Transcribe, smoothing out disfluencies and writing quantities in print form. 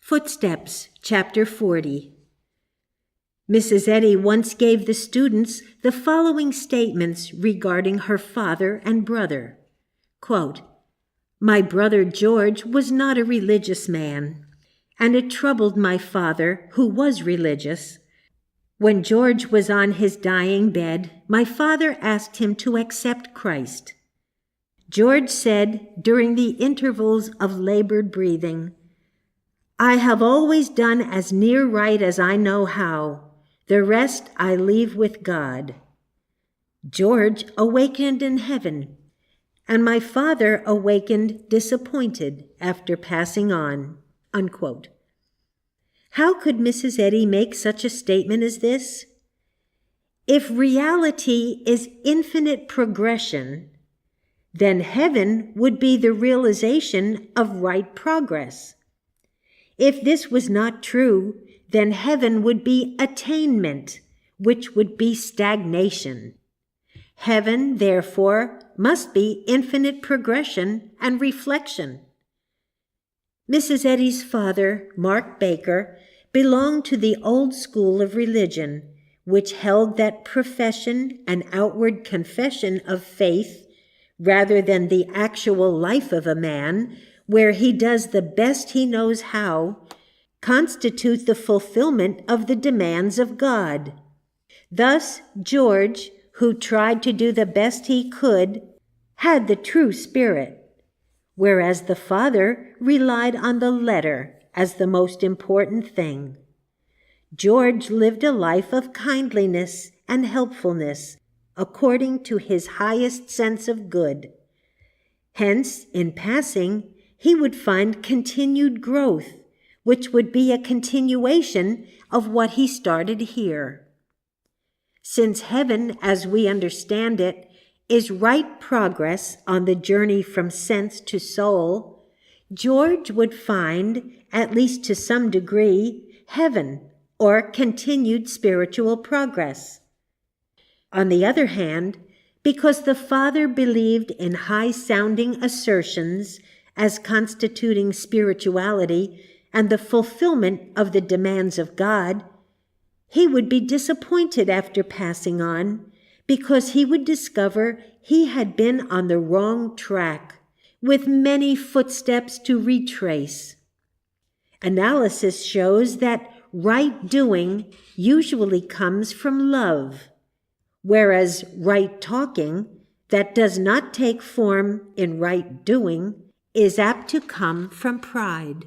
Footsteps, Chapter 40. Mrs. Eddy once gave the students the following statements regarding her father and brother. Quote, "My brother George was not a religious man, and it troubled my father, who was religious. When George was on his dying bed, my father asked him to accept Christ. George said during the intervals of labored breathing, 'I have always done as near right as I know how. The rest I leave with God.' George awakened in heaven, and my father awakened disappointed after passing on." Unquote. How could Mrs. Eddy make such a statement as this? If reality is infinite progression, then heaven would be the realization of right progress. If this was not true, then heaven would be attainment, which would be stagnation. Heaven, therefore, must be infinite progression and reflection. Mrs. Eddy's father, Mark Baker, belonged to the old school of religion, which held that profession and outward confession of faith, rather than the actual life of a man, where he does the best he knows how, constitute the fulfillment of the demands of God. Thus, George, who tried to do the best he could, had the true spirit, whereas the father relied on the letter as the most important thing. George lived a life of kindliness and helpfulness according to his highest sense of good. Hence, in passing, he would find continued growth, which would be a continuation of what he started here. Since heaven, as we understand it, is right progress on the journey from sense to soul, George would find, at least to some degree, heaven, or continued spiritual progress. On the other hand, because the father believed in high-sounding assertions as constituting spirituality and the fulfillment of the demands of God, he would be disappointed after passing on, because he would discover he had been on the wrong track, with many footsteps to retrace. Analysis shows that right doing usually comes from love, whereas right talking that does not take form in right doing is apt to come from pride.